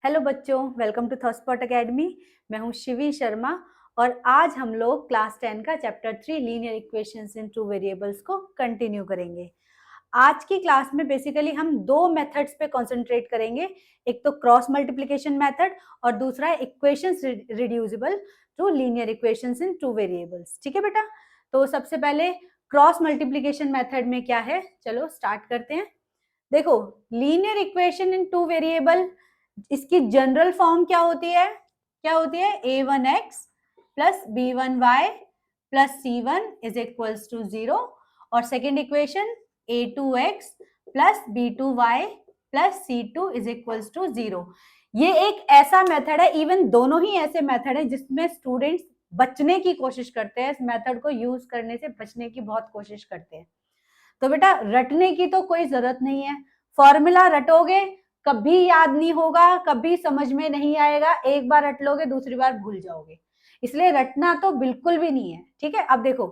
Hello बच्चों, welcome to थॉटस्पॉट academy. मैं हूं शिवी शर्मा और आज हम लोग क्लास 10 का chapter 3 linear equations in two variables को कंटिन्यू करेंगे। आज की क्लास में बेसिकली हम दो मेथड्स पे कंसंट्रेट करेंगे, एक तो क्रॉस मल्टीप्लिकेशन मेथड और दूसरा है equations reducible to linear equations in two variables. ठीक है बेटा, तो सबसे पहले क्रॉस मल्टीप्लिकेशन मेथड में क्या है, चलो स्टार्ट करते हैं। देखो, linear equation in two variable, इसकी जनरल फॉर्म क्या होती है? a1x plus b1y plus c1 is equals to 0 और second equation a2x plus b2y plus c2 is equals to 0। ये एक ऐसा मेथड है, इवन दोनों ही ऐसे मेथड है जिसमें स्टूडेंट्स बचने की कोशिश करते हैं, इस मेथड को यूज करने से बचने की बहुत कोशिश करते हैं। तो बेटा रटने की तो कोई जरूरत नहीं है, फॉर्मूला रटोगे कभी याद नहीं होगा, कभी समझ में नहीं आएगा, एक बार रट लोगे दूसरी बार भूल जाओगे, इसलिए रटना तो बिल्कुल भी नहीं है। ठीक है, अब देखो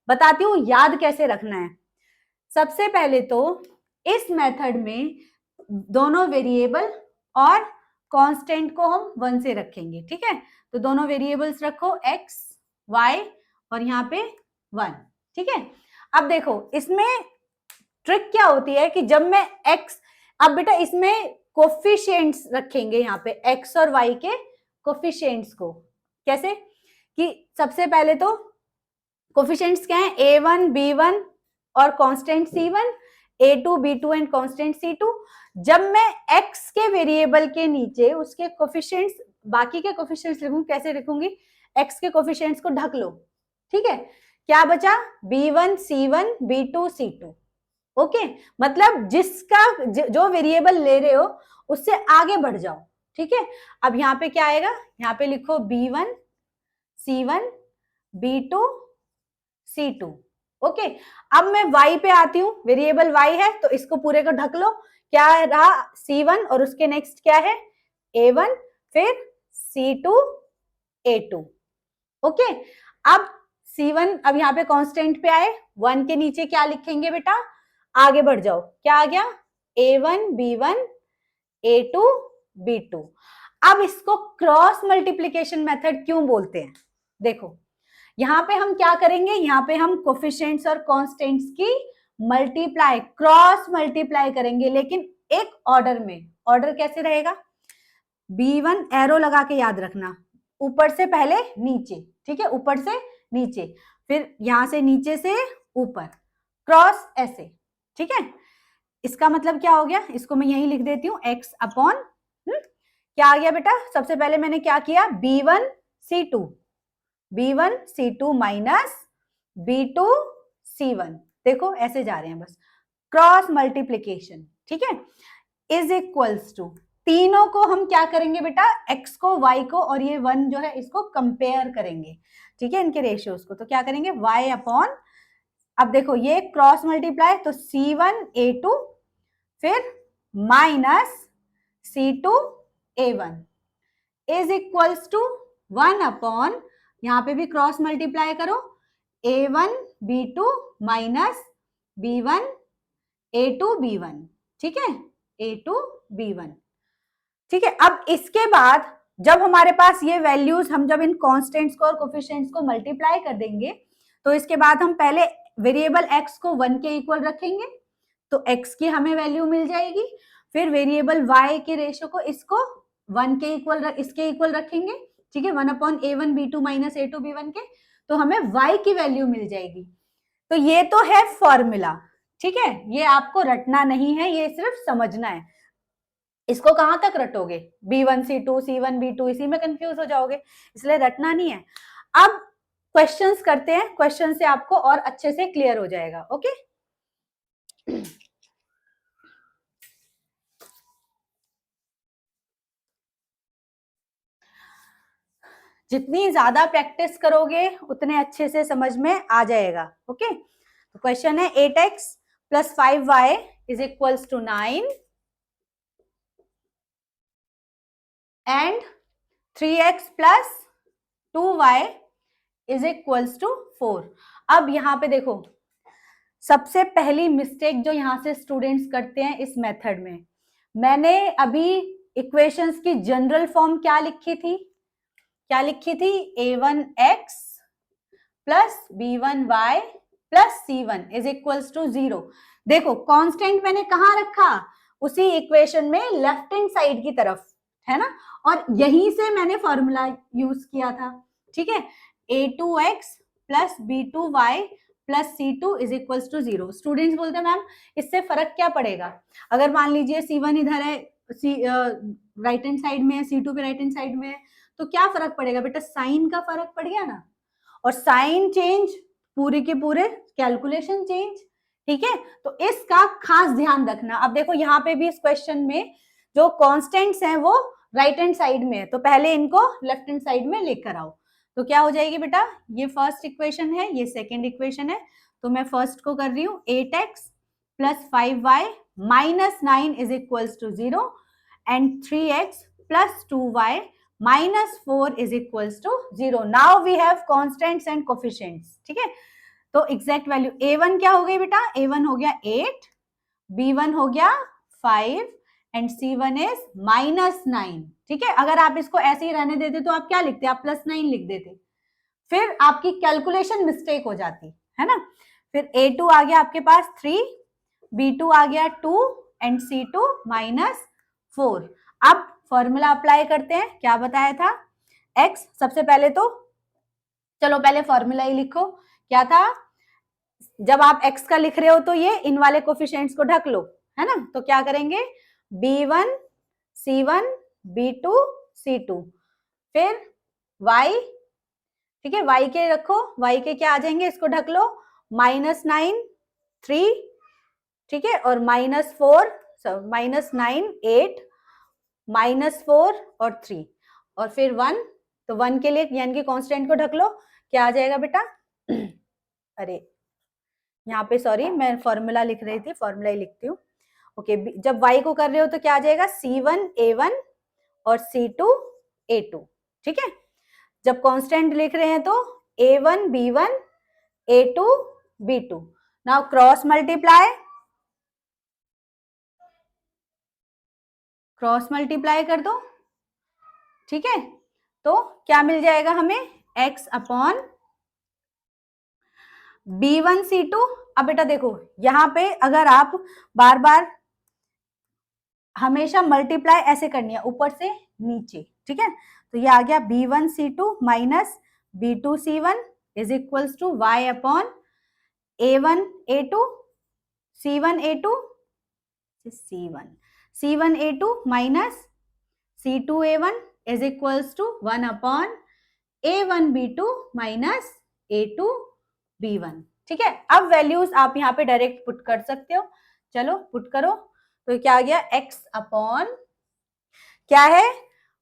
बताती हूँ याद कैसे रखना है। सबसे पहले तो इस मेथड में दोनों वेरिएबल और कांस्टेंट को हम 1 से रखेंगे। ठीक है, तो दोनों वेरिएबल्स रखो x y और यहाँ पे 1। ठीक है, अब देखो इसमें ट्रिक क्या होती है कि जब मैं x, अब बेटा इसमें कोफिशिएंट्स रखेंगे, यहाँ पे x और y के कोफिशिएंट्स को कैसे, कि सबसे पहले तो कोफिशिएंट्स क्या है, a1 b1 और constant c1, a2 b2 and constant c2। जब मैं x के वेरिएबल के नीचे उसके कोफिशिएंट्स, बाकी के कोफिशिएंट्स लिखूं, कैसे लिखूंगी, x के कोफिशिएंट्स को ढक लो। ठीक है, क्या बचा, b1 c1 b2 c2। Okay, मतलब जिसका जो वेरिएबल ले रहे हो उससे आगे बढ़ जाओ। ठीक है, अब यहाँ पे क्या आएगा, यहाँ पे लिखो b1 c1 b2 c2। Okay, अब मैं y पे आती हूँ, वेरिएबल y है तो इसको पूरे को ढक लो। क्या रहा, c1 और उसके नेक्स्ट क्या है, a1, फिर c2 a2। ओके, अब c1 अब यहाँ पे कांस्टेंट पे आए, 1 के नीचे क्या लिखेंगे बेटा, आगे बढ़ जाओ, क्या आ गया, a1 b1 a2 b2। अब इसको क्रॉस मल्टीप्लिकेशन मेथड क्यों बोलते हैं, देखो यहाँ पे हम क्या करेंगे, यहाँ पे हम कोफिशिएंट्स और कांस्टेंट्स की मल्टीप्लाई, क्रॉस मल्टीप्लाई करेंगे, लेकिन एक ऑर्डर में। ऑर्डर कैसे रहेगा, b1 एरो लगा के याद रखना, ऊपर से पहले नीचे। ठीक है, ऊपर से नीचे, फिर यहां से नीचे से ऊपर, क्रॉस ऐसे। ठीक है, इसका मतलब क्या हो गया, इसको मैं यही लिख देती हूँ x अपॉन, क्या आ गया बेटा, सबसे पहले मैंने क्या किया, b1 c2 minus b2 c1। देखो ऐसे जा रहे हैं बस, क्रॉस मल्टीप्लीकेशन। ठीक है, इज इक्वल्स टू, तीनों को हम क्या करेंगे बेटा, x को y को और ये 1 जो है इसको कंपेयर करेंगे। ठीक है, इनके रेशियोज को, तो क्या करेंगे y अपॉन, अब देखो ये क्रॉस मल्टीप्लाई तो c1 a2 फिर minus c2 a1 is equals to 1 upon, यहां पे भी क्रॉस मल्टीप्लाई करो, a1 b2 minus b1 a2 b1। ठीक है, a2 b1। ठीक है, अब इसके बाद जब हमारे पास ये वैल्यूज, हम जब इन कांस्टेंट्स को और कोफिशिएंट्स को मल्टीप्लाई कर देंगे, तो इसके बाद हम पहले वेरिएबल x को 1 के इक्वल रखेंगे, तो x की हमें वैल्यू मिल जाएगी। फिर वेरिएबल y के रेशियो को इसको 1 के इक्वल, इसके इक्वल रखेंगे। ठीक है, 1 upon a1 b2 minus a2 b1 के, तो हमें y की वैल्यू मिल जाएगी। तो ये तो है फॉर्मूला। ठीक है, ये आपको रटना नहीं है, ये सिर्फ समझना है। इसको कहां तक रटोगे, b1 c2 c1 b2, इसी में कंफ्यूज हो जाओगे, इसलिए रटना नहीं है। अब क्वेश्चंस करते हैं, क्वेश्चन से आपको और अच्छे से क्लियर हो जाएगा। ओके, जितनी ज्यादा प्रैक्टिस करोगे उतने अच्छे से समझ में आ जाएगा। ओके, तो क्वेश्चन है 8x plus 5y is equals to 9 and 3x plus 2y is equals to 4। अब यहाँ पे देखो, सबसे पहली मिस्टेक जो यहाँ से स्टूडेंट्स करते हैं इस मेथड में, मैंने अभी इक्वेशंस की जनरल फॉर्म क्या लिखी थी? a1x plus b1y plus c1 is equals to 0। देखो कांस्टेंट मैंने कहाँ रखा? उसी इक्वेशन में लेफ्ट हैंड साइड की तरफ, है ना, और यहीं से मैंने फॉर्मूला यूज किया था। ठीक है, a2x plus b2y plus c2 is equals to 0। Students बोलते हैं मैम इससे फर्क क्या पड़ेगा? अगर मान लीजिए c1 इधर है, राइट हैंड साइड में है, c2 भी राइट हैंड साइड में है, तो क्या फर्क पड़ेगा बेटा? साइन का फर्क पड़ गया ना, और साइन चेंज पूरे के पूरे कैलकुलेशन चेंज। ठीक है, तो इसका खास ध्यान रखना। अब देखो यहाँ पे भी इस क्वेश्चन में जो कॉन्स्टेंट्स हैं वो राइट हैंड साइड में है, तो पहले इनको लेफ्ट हैंड साइड में लेकर आओ। तो क्या हो जाएगी बेटा? ये फर्स्ट इक्वेशन है, ये सेकेंड इक्वेशन है, तो मैं फर्स्ट को कर रही हूँ 8x plus 5y minus 9 is equals to 0 and 3x plus 2y minus 4 is equals to 0. Now we have constants and coefficients. ठीक है, तो एग्जैक्ट वैल्यू a1 क्या हो गई बेटा? a1 हो गया 8, b1 हो गया 5 एंड c1 इज माइनस 9। ठीक है, अगर आप इसको ऐसे ही रहने देते तो आप क्या लिखते? आप प्लस 9 लिख देते, फिर आपकी कैलकुलेशन मिस्टेक हो जाती है ना। फिर a2 आ गया आपके पास 3, b2 आ गया 2 एंड c2 माइनस 4। अब फॉर्मूला अप्लाई करते हैं। क्या बताया था? x, सबसे पहले तो चलो पहले फॉर्मूला ही लिखो। क्या था? जब आप x का लिख रहे हो तो ये इन वाले कोफिशिएंट्स को ढक लो, है ना। तो क्या करेंगे? b1 c1 b2 c2, फिर y, ठीक है, y के रखो, y के क्या आ जाएंगे? इसको ढक लो, -9 3, ठीक है, और -4 -9 8 -4 और 3 और फिर 1, तो 1 के लिए यानी कि कांस्टेंट को ढक लो। क्या आ जाएगा बेटा? अरे यहाँ पे सॉरी, मैं फॉर्मूला लिख रही थी, फॉर्मूला ही लिखती हूँ। ओके, जब y को कर रहे हो तो क्या आ जाएगा? c1 a1 और c2 a2। ठीक है, जब कांस्टेंट लिख रहे हैं तो a1 b1 a2 b2। Now cross multiply कर दो। ठीक है, तो क्या मिल जाएगा हमें? x upon b1 c2। अब बेटा देखो यहाँ पे अगर आप बार बार हमेशा मल्टीप्लाई ऐसे करनी है, ऊपर से नीचे। ठीक है, तो ये आ गया b1 c2 minus b2 c1 is equals to y upon a1 a2 c1 a2 c1 a2 minus c2 a1 is equals to 1 upon a1 b2 minus a2 b1। ठीक है, अब वैल्यूज आप यहाँ पे डायरेक्ट पुट कर सकते हो। चलो पुट करो, तो क्या आ गया? x अपॉन क्या है?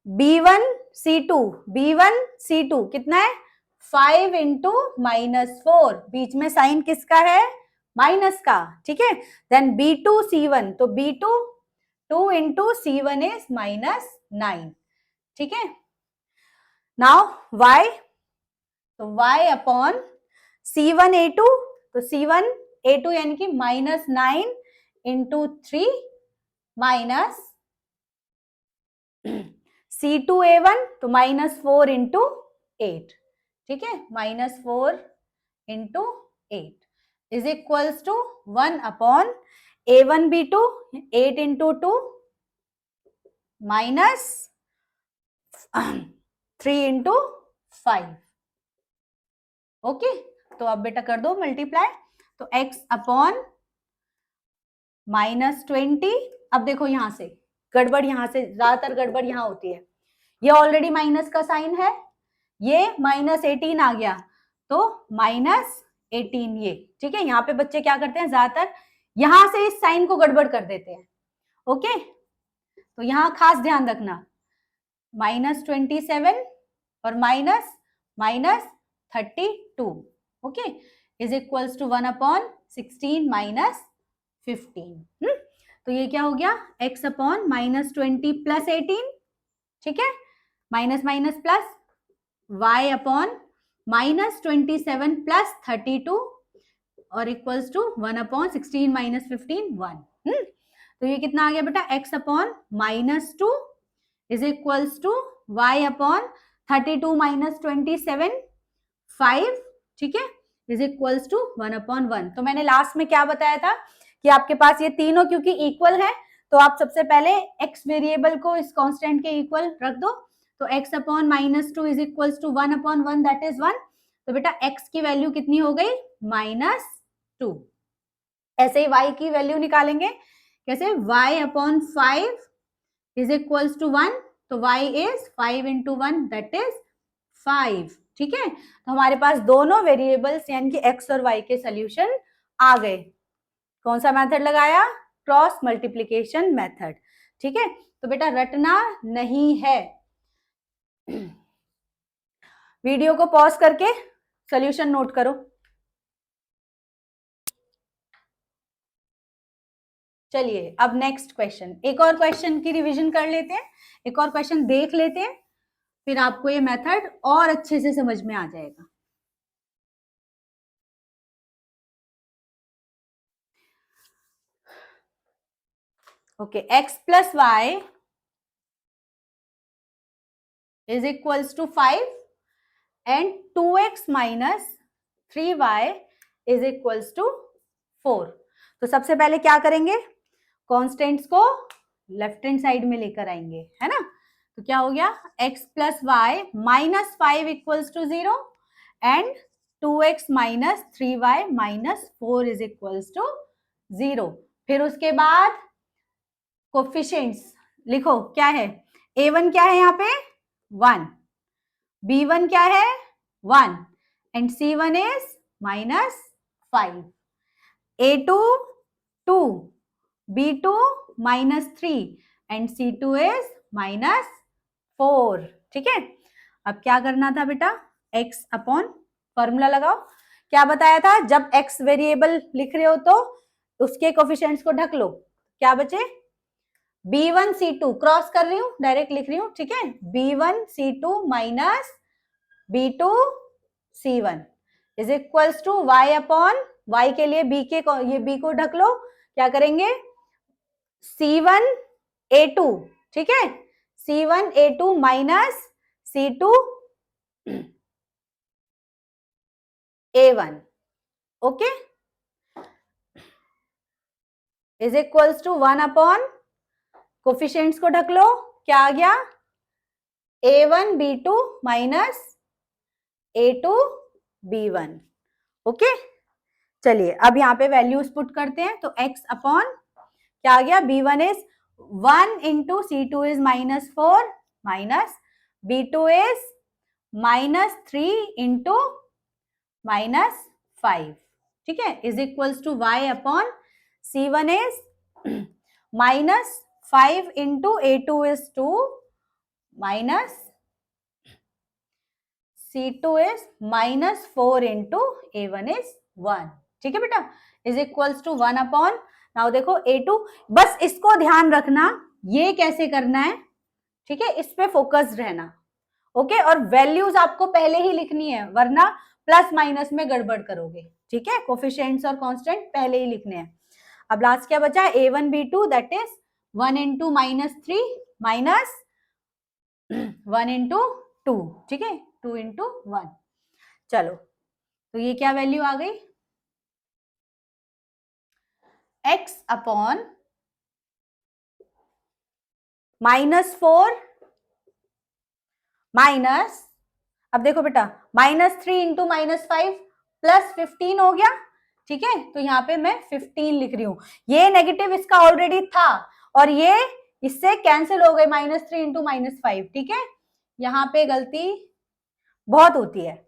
b1 c2 कितना है? 5 इंटू -4, बीच में साइन किसका है? माइनस का। ठीक है, देन b2 c1, तो b2 2 इंटू c1 इज -9। ठीक है, नाउ y, तो y अपॉन c1 a2, तो c1 a2 यानी कि -9 इंटू 3 माइनस c2 a1, तो -4 इंटू 8। ठीक है, -4 into 8 is equals to 1 upon a1 b2 8 into 2 minus 3 into 5। Okay, तो अब बेटा कर दो मल्टीप्लाई, तो x अपॉन -20। अब देखो यहां से गड़बड़, यहां से ज्यादातर गड़बड़ यहां होती है। ये ऑलरेडी माइनस का साइन है, ये -18 आ गया, तो -18 ये। ठीक है, यहाँ पे बच्चे क्या करते हैं? ज्यादातर यहां से इस साइन को गड़बड़ कर देते हैं। ओके, तो यहां खास ध्यान रखना, -27 और -32। Okay, is equals to 1 upon 16 -15। तो ये क्या हो गया? x upon -20 plus 18। ठीक है, minus minus plus, y upon -27 plus 32 और इक्वल्स टू 1 अपॉन 16 -15 1। तो ये कितना आ गया बेटा? x upon -2 is equals to y upon 32 minus 27 5, ठीक है, इज इक्वल्स टू 1 अपॉन 1। तो मैंने लास्ट में क्या बताया था कि आपके पास ये तीनों क्योंकि इक्वल है तो आप सबसे पहले x वेरिएबल को इस कांस्टेंट के इक्वल रख दो। तो x upon -2 is equals to 1 upon 1, that is 1। तो बेटा x की वैल्यू कितनी हो गई? -2। ऐसे ही y की वैल्यू निकालेंगे कैसे? y upon 5 is equals to 1। तो y is 5 into 1, that is 5, ठीक है। तो हमारे पास दोनों वेरिएबल्स यानी कि x और y के सोल्यूशन आ गए। कौन सा मेथड लगाया? क्रॉस मल्टीप्लीकेशन मेथड, ठीक है। तो बेटा रटना नहीं है, वीडियो को पॉज करके सोल्यूशन नोट करो। चलिए अब नेक्स्ट क्वेश्चन, एक और क्वेश्चन की रिवीजन कर लेते हैं, एक और क्वेश्चन देख लेते हैं, फिर आपको ये मेथड और अच्छे से समझ में आ जाएगा। Okay, x plus Y is equals to 5 and 2x minus 3y is equals to 4। तो सबसे पहले क्या करेंगे? कॉन्स्टेंट्स को लेफ्ट हैंड साइड में लेकर आएंगे, है ना। तो क्या हो गया? x plus Y minus 5 equals to 0 and 2x minus 3y minus 4 is equals to 0। फिर उसके बाद कोफिशिएंट्स लिखो, क्या है? a1 क्या है यहाँ पे? 1, b1 क्या है? 1 and c1 is -5, a2 2, b2 -3 and c2 is -4, ठीक है। अब क्या करना था बेटा? x अपॉन फॉर्मूला लगाओ। क्या बताया था? जब x वेरिएबल लिख रहे हो तो उसके कोफिशिएंट्स को ढक लो। क्या बचे? b1 c2, क्रॉस कर रही हूं, डायरेक्ट लिख रही हूं, ठीक है। b1 c2 minus b2 c1 is equals to y upon y के लिए b के ये b को ढक लो। क्या करेंगे? c1 a2, ठीक है, c1 a2 minus c2 a1, okay, is equals to 1 upon coefficients को ढक लो। क्या आ गया? a1 b2 minus a2 b1, okay. चलिए अब यहाँ पे वैल्यूज पुट करते हैं। तो x अपॉन क्या आ गया? b1 is 1 into c2 is -4 minus b2 is -3 into -5, ठीक है, is equals to y upon c1 is -5 into a2 is 2 minus c2 is -4 into a1 is 1, ठीक है बेटा, is equals to 1 upon, now देखो a2, बस इसको ध्यान रखना ये कैसे करना है, ठीक है, इस पे फोकस रहना, ओके। और वैल्यूज आपको पहले ही लिखनी है वरना प्लस माइनस में गड़बड़ करोगे, ठीक है। कोफिशिएंट्स और कांस्टेंट पहले ही लिखने हैं। अब लास्ट क्या बचा? a1 b2 that is 1 into -3 minus 1 into 2, ठीक है, 2 इंटू 1। चलो तो ये क्या वैल्यू आ गई? x अपॉन -4 माइनस, अब देखो बेटा, -3 इंटू -5 प्लस 15 हो गया, ठीक है। तो यहाँ पे मैं 15 लिख रही हूं, ये नेगेटिव इसका ऑलरेडी था और ये इससे कैंसिल हो गए, -3 इंटू -5, ठीक है। यहाँ पे गलती बहुत होती है,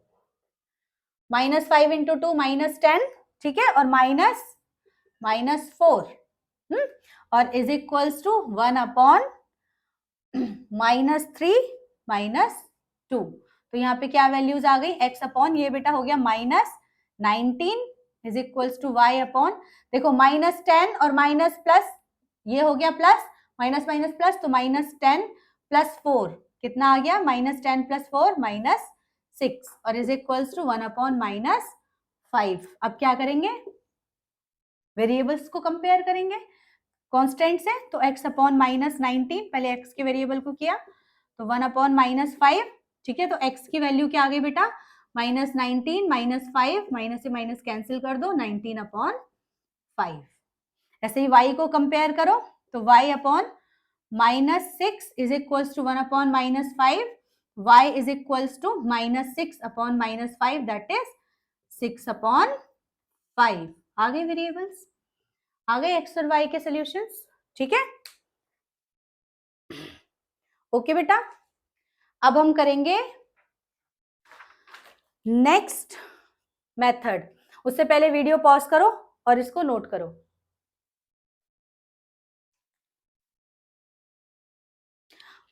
-5 इंटू 2 -10, ठीक है, और -4 और इज इक्वल्स टू 1 अपॉन -3 -2। तो यहाँ पे क्या वैल्यूज आ गई? x अपॉन ये बेटा हो गया -19 is equals to y upon, देखो -10 और माइनस प्लस, ये हो गया प्लस, माइनस माइनस प्लस, तो -10 प्लस 4 कितना आ गया? -10 प्लस 4 -6 और इज इक्वल्स टू 1 अपॉन -5। अब क्या करेंगे? वेरिएबल्स को कंपेयर करेंगे। कॉन्स्टेंट्स है तो x अपॉन -19, पहले x के वेरिएबल को किया तो 1 अपॉन -5, ठीक है। तो x की वैल्यू क्या आ गई बेटा, -19 -5, माइनस से माइनस कैंसिल कर दो, 19 अपॉन 5। ऐसे ही y को कंपेयर करो तो y upon -6 is equals to 1 upon -5, y is equals to -6 upon -5, that is 6 upon 5। आ गए वेरिएबल्स, आ गए x और y के सॉल्यूशंस, ठीक है। ओके बेटा, अब हम करेंगे नेक्स्ट मेथड। उससे पहले वीडियो पॉज करो और इसको नोट करो।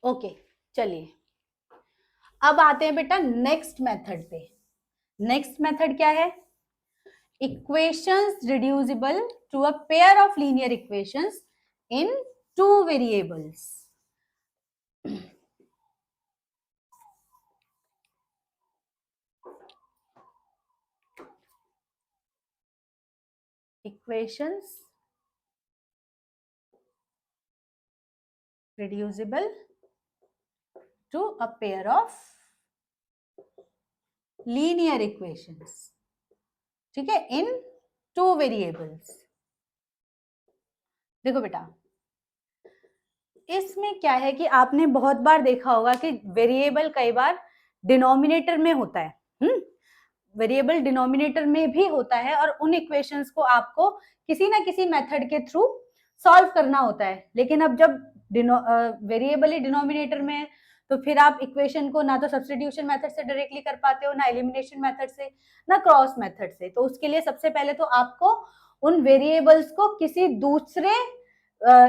ओके चलिए, अब आते हैं बेटा नेक्स्ट मेथड पे। नेक्स्ट मेथड क्या है, equations reducible to a pair of linear equations in 2 variables. equations reducible to a pair of linear equations, ठीक है, in 2 variables। देखो बेटा, इसमें क्या है कि आपने बहुत बार देखा होगा कि वेरिएबल कई बार डिनोमिनेटर में होता है, वेरिएबल डिनोमिनेटर में भी होता है और उन इक्वेशंस को आपको किसी ना किसी मेथड के थ्रू सॉल्व करना होता है। लेकिन अब जब वेरिएबल ही डिनोमिनेटर में है तो फिर आप इक्वेशन को ना तो सब्स्टिट्यूशन मेथड से डायरेक्टली कर पाते हो, ना एलिमिनेशन मेथड से, ना क्रॉस मेथड से। तो उसके लिए सबसे पहले तो आपको उन वेरिएबल्स को किसी दूसरे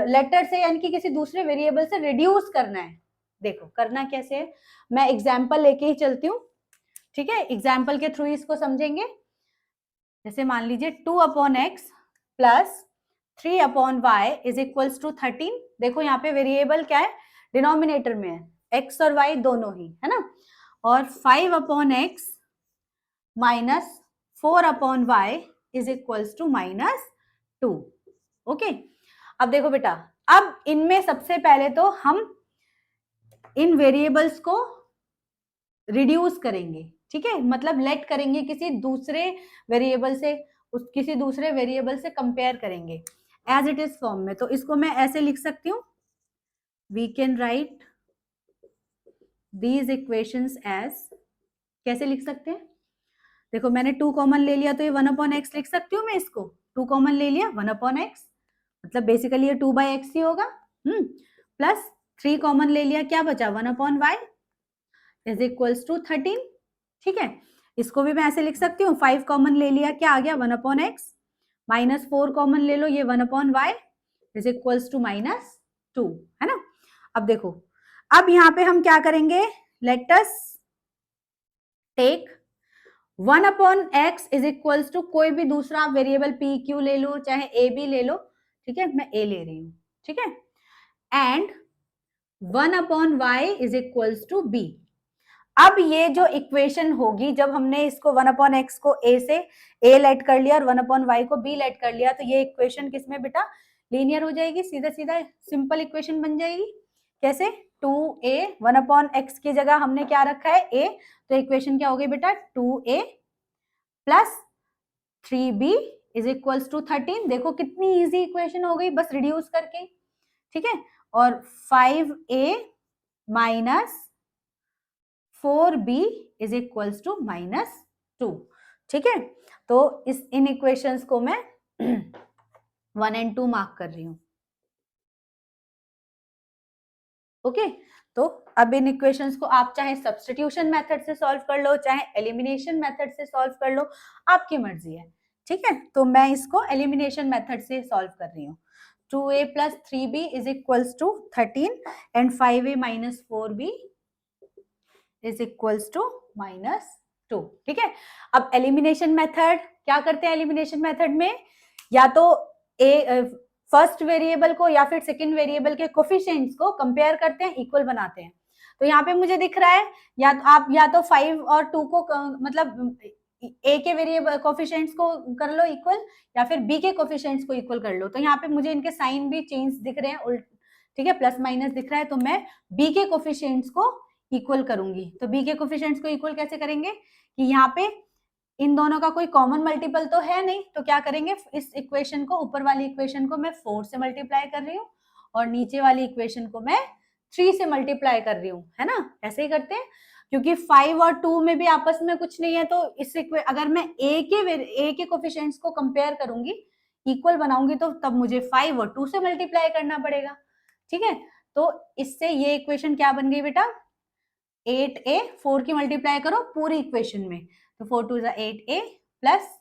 लेटर से यानी कि किसी दूसरे वेरिएबल से रिड्यूस करना है। देखो करना कैसे है, मैं एग्जाम्पल लेके ही चलती हूँ, ठीक है। एग्जाम्पल के थ्रू इसको समझेंगे। जैसे मान लीजिए 2 upon x plus 3 upon y is equals to 13। देखो यहाँ पे वेरिएबल क्या है, डिनोमिनेटर में है, एक्स और वाई दोनों ही है ना। और 5 upon x minus 4 upon y is equals to -2। Okay, अब देखो बेटा, अब इनमें सबसे पहले तो हम इन वेरिएबल्स को रिड्यूस करेंगे, ठीक है, मतलब लेट करेंगे किसी दूसरे वेरिएबल से, किसी दूसरे वेरिएबल से कंपेयर करेंगे एज इट इज फॉर्म में। तो इसको मैं ऐसे लिख सकती हूँ, we can write these equations as, कैसे लिख सकते हैं, देखो मैंने 2 कॉमन ले लिया तो ये 1 अपॉन एक्स लिख सकती हूँ मैं इसको। 2 कॉमन ले लिया 1 अपॉन एक्स, मतलब बेसिकली ये 2/x ही होगा। प्लस 3 कॉमन ले लिया, क्या बचा 1 upon y is equals to 13, ठीक है। इसको भी मैं ऐसे लिख सकती हूँ, 5 कॉमन ले लिया, क्या आ गया 1 अपॉन एक्स, माइनस 4 कॉमन ले लो, ये 1 upon y is equals to -2, है ना। अब देखो, अब यहाँ पे हम क्या करेंगे, let us take 1 upon x is equals to कोई भी दूसरा वेरिएबल पी क्यू ले लो, चाहे ए बी ले लो, ठीक है, मैं ए ले रही हूँ, ठीक है। And 1 upon y is equals to b. अब ये जो इक्वेशन होगी, जब हमने इसको 1 अपॉन एक्स को ए से ए लेट कर लिया और 1 अपॉन वाई को बी लेट कर लिया, तो ये इक्वेशन किसमें बेटा लीनियर हो जाएगी, सीधा सीधा सिंपल इक्वेशन बन जाएगी। कैसे, 2a 1 अपॉन एक्स की जगह हमने क्या रखा है a, तो इक्वेशन क्या हो गई बेटा 2a plus 3b is equals to 13। देखो कितनी इजी इक्वेशन हो गई बस रिड्यूस करके, ठीक है। और 5a minus 4b is equals to -2, ठीक है। तो इस इन इक्वेशंस को मैं 1 और 2 मार्क कर रही हूं। ओके, तो अब इन इक्वेशंस को आप चाहे सब्स्टिट्यूशन मेथड से सॉल्व कर लो, चाहे एलिमिनेशन मेथड से सॉल्व कर लो, आपकी मर्जी है, ठीक है। तो मैं इसको एलिमिनेशन मेथड से सॉल्व कर रही हूँ। 2a plus 3b is equals to 13 and 5a minus 4b is equals to -2, ठीक है। अब एलिमिनेशन मेथड क्या करते हैं, एलिमिनेशन मेथड में या तो फर्स्ट वेरिएबल को या फिर सेकंड वेरिएबल के कोफिशिएंट्स को कंपेयर करते हैं, इक्वल बनाते हैं। तो यहाँ पे मुझे दिख रहा है या तो आप या तो 5 और 2 को मतलब ए के वेरिएबल कोफिशिएंट्स को कर लो इक्वल या फिर बी के कोफिशिएंट्स को इक्वल कर लो। तो यहाँ पे मुझे इनके साइन भी चेंज दिख रहे हैं उल्ट, ठीक है, प्लस माइनस दिख रहा है, तो मैं बी के कोफिशिएंट्स को इक्वल करूंगी। तो बी के कोफिशिएंट्स को इक्वल कैसे करेंगे कि यहाँ पे इन दोनों का कोई कॉमन मल्टीपल तो है नहीं, तो क्या करेंगे, इस इक्वेशन को, ऊपर वाली इक्वेशन को मैं 4 से मल्टीप्लाई कर रही हूँ और नीचे वाली इक्वेशन को मैं 3 से मल्टीप्लाई कर रही हूँ, है ना, ऐसे ही करते हैं। क्योंकि 5 और 2 में भी आपस में कुछ नहीं है, तो इस अगर मैं ए के कोफिशिएंट्स को कंपेयर करूंगी, इक्वल बनाऊंगी, तो तब मुझे 5 और 2 से मल्टीप्लाई करना पड़ेगा, ठीक है। तो इससे ये इक्वेशन क्या बन गई बेटा, 8a, 4 की मल्टीप्लाई करो पूरी इक्वेशन में, तो 4 2 8a plus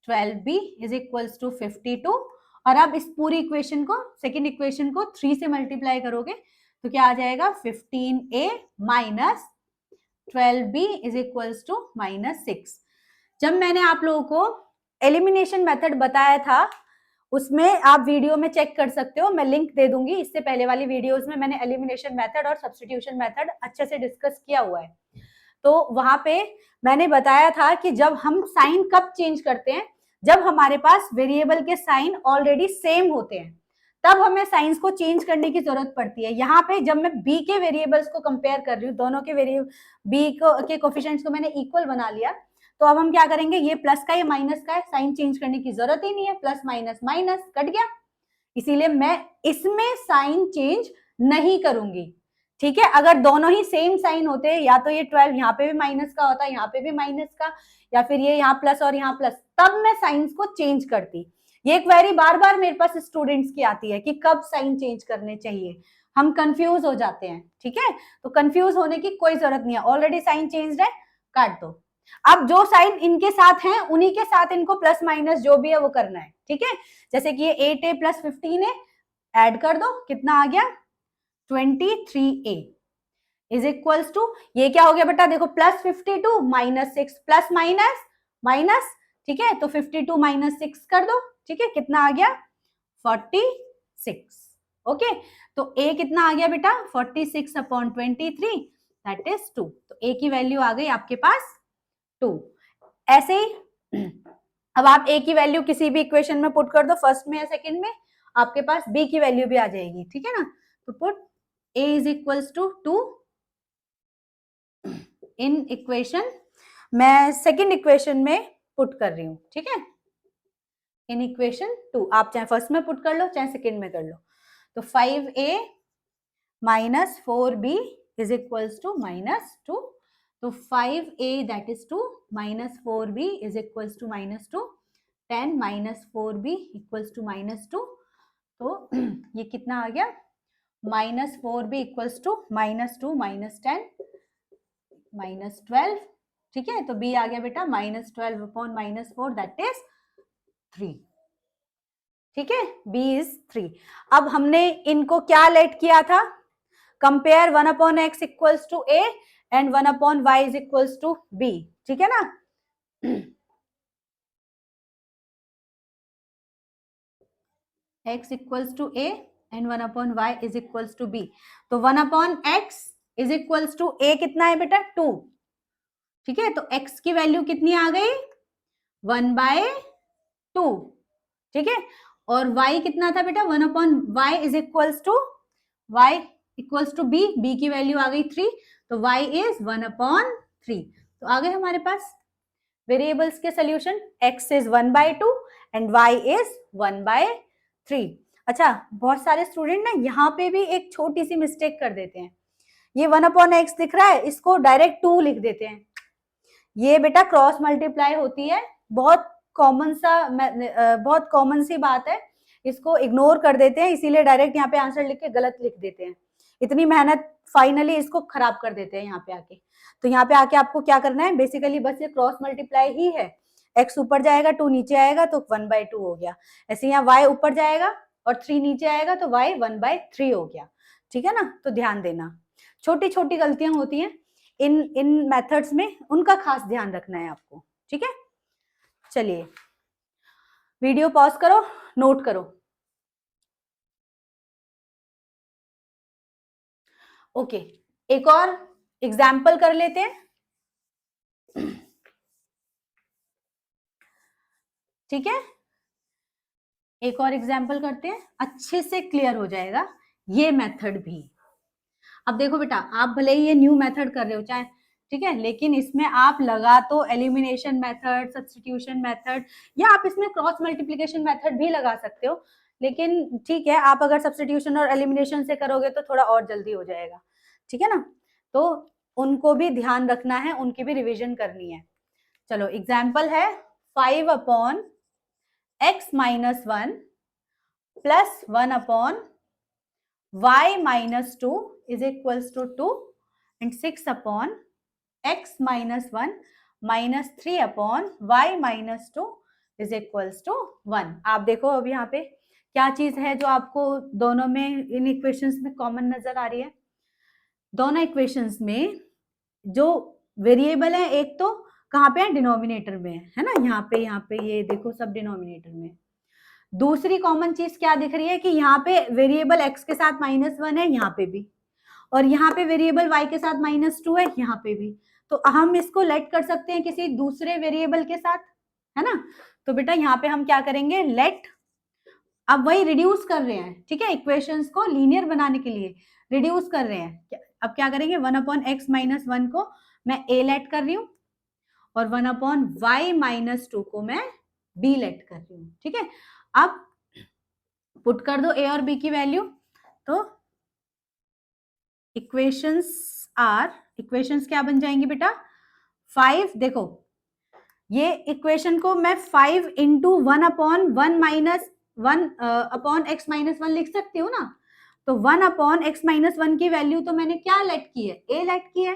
12b is equals to 52। और अब इस पूरी इक्वेशन को, सेकेंड इक्वेशन को 3 से मल्टीप्लाई करोगे तो क्या आ जाएगा, 15a minus 12b is equals to -6। जब मैंने आप लोगों को एलिमिनेशन मेथड बताया था, उसमें आप वीडियो में चेक कर सकते हो, मैं लिंक दे दूंगी, इससे पहले वाली वीडियोस में मैंने एलिमिनेशन मेथड और सब्स्टिट्यूशन मेथड अच्छे से डिस्कस किया हुआ है। तो वहां पे मैंने बताया था कि जब हम साइन कब चेंज करते हैं, जब हमारे पास वेरिएबल के साइन ऑलरेडी सेम होते हैं, तब हमें साइंस को चेंज करने की जरूरत पड़ती है। यहाँ पे जब मैं बी के वेरिएबल्स को कंपेयर कर रही हूँ, दोनों के वेरिएबल बी के कोफिशिएंट्स को मैंने इक्वल बना लिया, तो अब हम क्या करेंगे, ये प्लस का ये माइनस का है, साइन चेंज करने की जरूरत ही नहीं है, प्लस माइनस माइनस कट गया, इसीलिए मैं इसमें साइन चेंज नहीं करूंगी, ठीक है। अगर दोनों ही सेम साइन होते, या तो ये 12 यहाँ पे भी माइनस का होता, यहाँ पे भी माइनस का, या फिर ये यहाँ प्लस और यहाँ प्लस, तब मैं साइंस को चेंज करती। ये क्वेरी बार बार मेरे पास स्टूडेंट्स की आती है कि कब साइन चेंज करने चाहिए, हम कंफ्यूज हो जाते हैं, ठीक है। तो कंफ्यूज होने की कोई जरूरत नहीं है, ऑलरेडी साइन चेंज है, काट दो। अब जो साइन इनके साथ हैं उन्हीं के साथ इनको प्लस माइनस जो भी है वो करना है, ठीक है। जैसे कि ये 8a प्लस 15 है, ऐड कर दो, कितना आ गया, 23a इज इक्वल्स टू, ये क्या हो गया बेटा, देखो plus 52 minus 6 plus minus minus, ठीक है, तो 52 माइनस 6 कर दो, ठीक है, कितना आ गया, 46। ओके, तो a कितना आ गया बेटा, 46 अपॉन 23 दैट इज 2। तो a की वैल्यू आ गई आपके पास 2। ऐसे ही अब आप a की वैल्यू किसी भी इक्वेशन में पुट कर दो, फर्स्ट में या सेकंड में, आपके पास b की वैल्यू भी आ जाएगी, ठीक है ना। तो put a is equals to 2 in equation, मैं सेकंड इक्वेशन में पुट कर रही हूं, ठीक है, इन इक्वेशन 2। आप चाहे फर्स्ट में पुट कर लो चाहे सेकंड में कर लो। तो 5a minus 4b is equals to -2। तो 5a that is 2 minus 4b is equals to -2, 10 minus 4b equals to -2। तो ये कितना आ गया, -4b इक्वल्स टू -2 माइनस 10 -12, ठीक है। तो b आ गया बेटा -12 अपॉन -4 दैट इज 3, ठीक है, b इज 3। अब हमने इनको क्या लेट किया था, compare 1 upon x equals to a and 1 upon y is equals to b, ठीक है ना। x equals to a and 1 upon y is equals to b। तो 1 upon x is equals to a कितना है बेटा, 2, ठीक है। तो x की वैल्यू कितनी आ गई, 1/2, ठीक है। और y कितना था बेटा, 1 upon y is equals to y equals to b, b की वैल्यू आ गई 3, तो y इज 1 अपॉन 3। तो आ गए हमारे पास वेरिएबल्स के solution, x is 1/2 and y is 1/3। अच्छा, बहुत सारे स्टूडेंट ना यहाँ पे भी एक छोटी सी मिस्टेक कर देते हैं, ये 1 अपॉन x दिख रहा है, इसको डायरेक्ट 2 लिख देते हैं। ये बेटा क्रॉस मल्टीप्लाई होती है, बहुत कॉमन सी बात है, इसको इग्नोर कर देते हैं, इसीलिए डायरेक्ट यहाँ पे आंसर लिख के गलत लिख देते हैं, इतनी मेहनत फाइनली इसको खराब कर देते हैं यहाँ पे आके। तो यहाँ पे आके आपको क्या करना है, बेसिकली बस ये क्रॉस मल्टीप्लाई ही है, x ऊपर जाएगा 2 नीचे आएगा तो 1/2 हो गया, ऐसे यहाँ y ऊपर जाएगा और 3 नीचे आएगा तो y 1/3 हो गया, ठीक है ना। तो ध्यान देना, छोटी छोटी गलतियां होती हैं इन मेथड्स में, उनका खास ध्यान रखना है आपको, ठीक है। चलिए वीडियो पॉज करो, नोट करो। ओके, एक और एग्जाम्पल कर लेते हैं। ठीक है, एक और एग्जाम्पल करते हैं, अच्छे से क्लियर हो जाएगा ये मेथड भी। अब देखो बेटा, आप भले ही ये न्यू मेथड कर रहे हो चाहे, ठीक है, लेकिन इसमें आप लगा तो एलिमिनेशन मेथड, सब्स्टिट्यूशन मेथड, या आप इसमें क्रॉस मल्टीप्लिकेशन मेथड भी लगा सकते हो, लेकिन ठीक है, आप अगर सब्स्टिट्यूशन और एलिमिनेशन से करोगे तो थोड़ा और जल्दी हो जाएगा, ठीक है ना, तो उनको भी ध्यान रखना है, उनकी भी रिविजन करनी है। चलो एग्जाम्पल है 5 upon x minus 1 plus 1 upon y minus 2 is equals to 2 and 6 upon x minus 1 minus 3 upon y minus 2 is equals to 1। आप देखो अब यहाँ पे क्या चीज है जो आपको दोनों में इन इक्वेशंस में कॉमन नजर आ रही है। दोनों इक्वेशंस में जो वेरिएबल है एक तो कहाँ पे है, डिनोमिनेटर में है ना, यहाँ पे ये देखो सब डिनोमिनेटर में। दूसरी कॉमन चीज क्या दिख रही है कि यहाँ पे वेरिएबल x के साथ -1 है यहाँ पे भी, और यहाँ पे वेरिएबल y के साथ -2 है यहाँ पे भी, तो हम इसको लेट कर सकते हैं किसी दूसरे वेरिएबल के साथ, है ना। तो बेटा यहाँ पे हम क्या करेंगे, लेट, अब वही रिड्यूस कर रहे हैं, ठीक है, इक्वेशंस को लीनियर बनाने के लिए रिड्यूस कर रहे हैं। अब क्या करेंगे, 1 अपॉन x माइनस 1 को मैं a लेट कर रही हूँ और 1 अपॉन y माइनस 2 को मैं b लेट कर रही हूँ, ठीक है। अब पुट कर दो a और b की वैल्यू, तो इक्वेशंस क्या बन जाएंगी बेटा, 5, देखो ये इक्वेशन को मैं 5 into 1 upon 1 minus 1 upon x minus 1 लिख सकती हूँ ना, तो 1 अपॉन x माइनस 1 की वैल्यू तो मैंने क्या लेट की है, a लेट की है,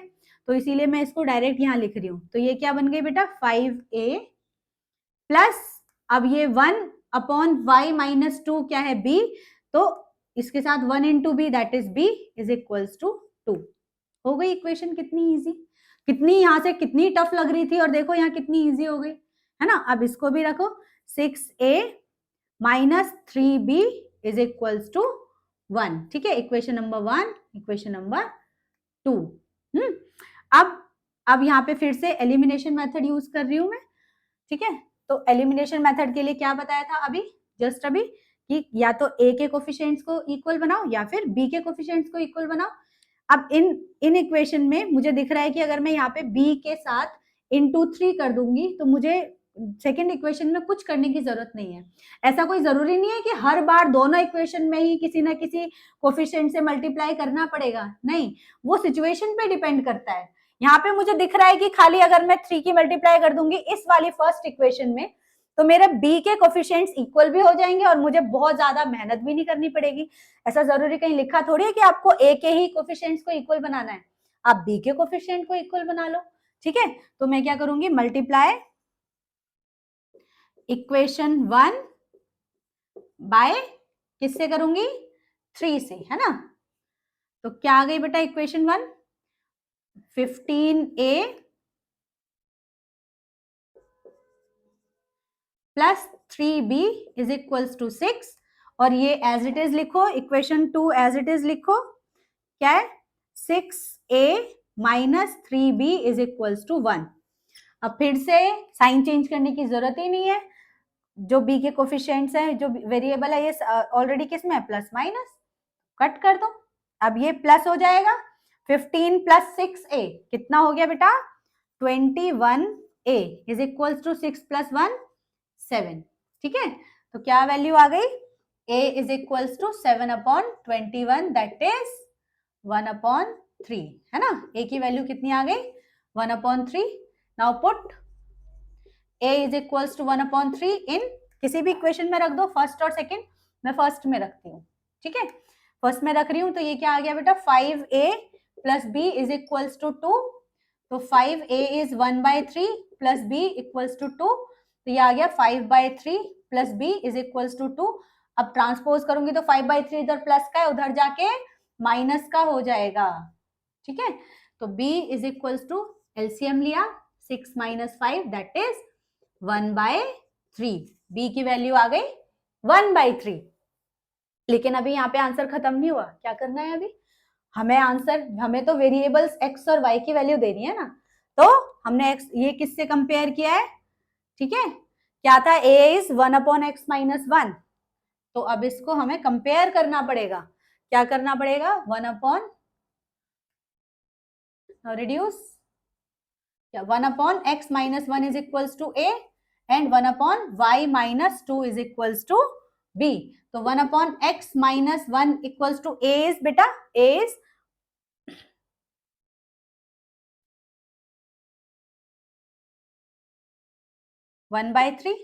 तो इसीलिए मैं इसको डायरेक्ट यहाँ लिख रही हूँ। तो ये क्या बन गई बेटा, 5a प्लस, अब ये 1 अपॉन y माइनस 2 क्या है, b, तो इसके साथ 1 into b that is b is equals to 2। हो गई इक्वेशन कितनी इजी, कितनी यहाँ से कितनी टफ लग रही थी और देखो यहाँ कितनी इजी हो गई, है ना। अब इसको भी रखो, 6a minus 3b is equals to 1, ठीक है, इक्वेशन नंबर 1, इक्वेशन नंबर 2। अब यहाँ पे फिर से एलिमिनेशन मेथड यूज कर रही हूँ मैं, ठीक है। तो एलिमिनेशन मेथड के लिए क्या बताया था अभी, जस्ट अभी, कि या तो a के कोफिशिएंट्स को इक्वल बनाओ या फिर b के कोफिशिएंट्स को इक्वल बनाओ। अब इन इक्वेशन में मुझे दिख रहा है कि अगर मैं यहाँ पे b के साथ इंटू 3 कर दूंगी तो मुझे सेकेंड इक्वेशन में कुछ करने की जरूरत नहीं है। ऐसा कोई जरूरी नहीं है कि हर बार दोनों इक्वेशन में ही किसी ना किसी कोफिशिएंट से मल्टीप्लाई करना पड़ेगा, नहीं, वो सिचुएशन पे डिपेंड करता है। यहाँ पे मुझे दिख रहा है कि खाली अगर मैं 3 की मल्टीप्लाई कर दूंगी इस वाली फर्स्ट इक्वेशन में, तो मेरे b के कोफिशिएंट्स इक्वल भी हो जाएंगे और मुझे बहुत ज्यादा मेहनत भी नहीं करनी पड़ेगी। ऐसा जरूरी कहीं लिखा थोड़ी है कि आपको a के ही कोफिशिएंट्स को इक्वल बनाना है, आप b के कोफिशिएंट को इक्वल बना लो, ठीक है। तो मैं क्या करूंगी, मल्टीप्लाई इक्वेशन 1 बाय किससे करूंगी, 3 से, है ना। तो क्या आ गई बेटा equation 1, 15a plus 3b is equals to 6, और ये एज इट इज लिखो, इक्वेशन 2 एज इट इज लिखो, क्या है, 6a minus 3b is equals to 1। अब फिर से साइन चेंज करने की जरूरत ही नहीं है, जो b के कोफिशिएंट्स है, जो वेरिएबल है, ये ऑलरेडी किसमें है, प्लस माइनस, कट कर दो। अब ये प्लस हो जाएगा, 15 प्लस 6a कितना हो गया बेटा, 21a is equals to 6 plus 1 7, ठीक है। तो क्या वैल्यू आ गई, a is equals to 7 upon 21 that is 1 upon 3, है ना। a की वैल्यू कितनी आ गई, 1 upon 3। Now put a is equals to 1 upon 3 in किसी भी इक्वेशन में रख दो, फर्स्ट और सेकंड, मैं फर्स्ट में रखती हूँ, ठीक है, फर्स्ट में रख रही हूँ। तो ये क्या आ गया बेटा, 5a plus b is equals to 2, तो 5a is 1 by 3 plus b equals to 2, तो ये आ गया 5 by 3 plus b is equals to 2। अब ट्रांसपोज करूंगी तो 5 बाय 3 इधर प्लस का है, उधर जाके माइनस का हो जाएगा, ठीक है। तो b is equals to, LCM लिया, 6 minus 5 that is 1 by 3, b की वैल्यू आ गई 1 बाय 3। लेकिन अभी यहाँ पे आंसर खत्म नहीं हुआ, क्या करना है अभी, हमें तो वेरिएबल्स x और y की वैल्यू देनी है ना। तो हमने x ये किससे कंपेयर किया है, ठीक है, क्या था, a इज 1/x-1। तो अब इसको हमें कंपेयर करना पड़ेगा। क्या करना पड़ेगा, 1 reduce 1/x-1 is equals to a and 1/y-2 is equals to b। तो 1/x-1 equals to a is बेटा, a इज 1/3।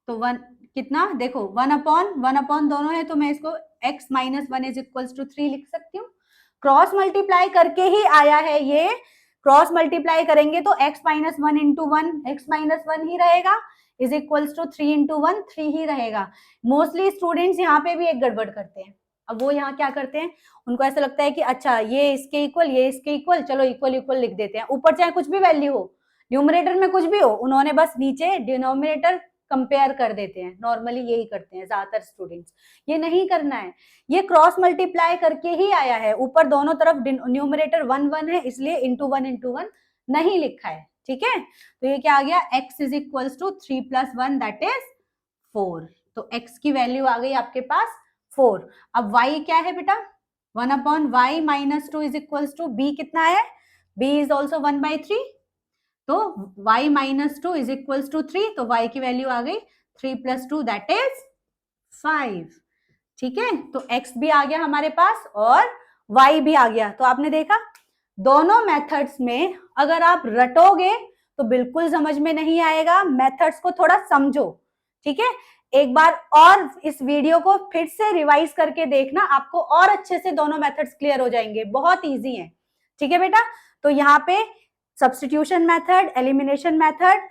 तो वन कितना, देखो 1/1 दोनों है, तो मैं इसको x-1 इज इक्वल्स टू 3 लिख सकती हूँ। क्रॉस मल्टीप्लाई करके ही आया है ये, क्रॉस मल्टीप्लाई करेंगे तो x-1 इंटू 1 x-1 ही रहेगा, इज इक्वल्स टू 3 इंटू 1 3 ही रहेगा। मोस्टली स्टूडेंट्स यहाँ पे भी एक गड़बड़ करते हैं। अब वो यहाँ क्या करते हैं, उनको ऐसा लगता है कि अच्छा ये इसके इक्वल, ये इसके इक्वल, चलो इक्वल इक्वल लिख देते हैं, ऊपर चाहे कुछ भी वैल्यू हो, न्यूमरेटर में कुछ भी हो, उन्होंने बस न्यूमरेटर डिनोमिनेटर कंपेयर कर देते हैं। नॉर्मली यही करते हैं ज्यादातर स्टूडेंट्स, ये नहीं करना है। ये क्रॉस मल्टीप्लाई करके ही आया है, ऊपर दोनों तरफ न्यूमरेटर 1 है, इसलिए इंटू 1 नहीं लिखा है। ठीक है, तो ये क्या आ गया, x is equals to 3 + 1 that is 4। तो x की वैल्यू आ गई आपके पास 4। अब y क्या है बेटा, 1/y-2 is equals to b कितना है, b इज ऑल्सो 1/3। तो y-2 इज इक्वल्स टू 3, तो y की वैल्यू आ गई 3 + 2 दैट इज 5। ठीक है, तो x भी आ गया हमारे पास और y भी आ गया। तो आपने देखा दोनों मेथड्स में अगर आप रटोगे तो बिल्कुल समझ में नहीं आएगा, मेथड्स को थोड़ा समझो। ठीक है, एक बार और इस वीडियो को फिर से रिवाइज करके देखना, आपको और अच्छे से दोनों मेथड्स क्लियर हो जाएंगे, बहुत इजी है। ठीक है बेटा, तो यहाँ पे सब्स्टिट्यूशन मेथड, एलिमिनेशन मेथड,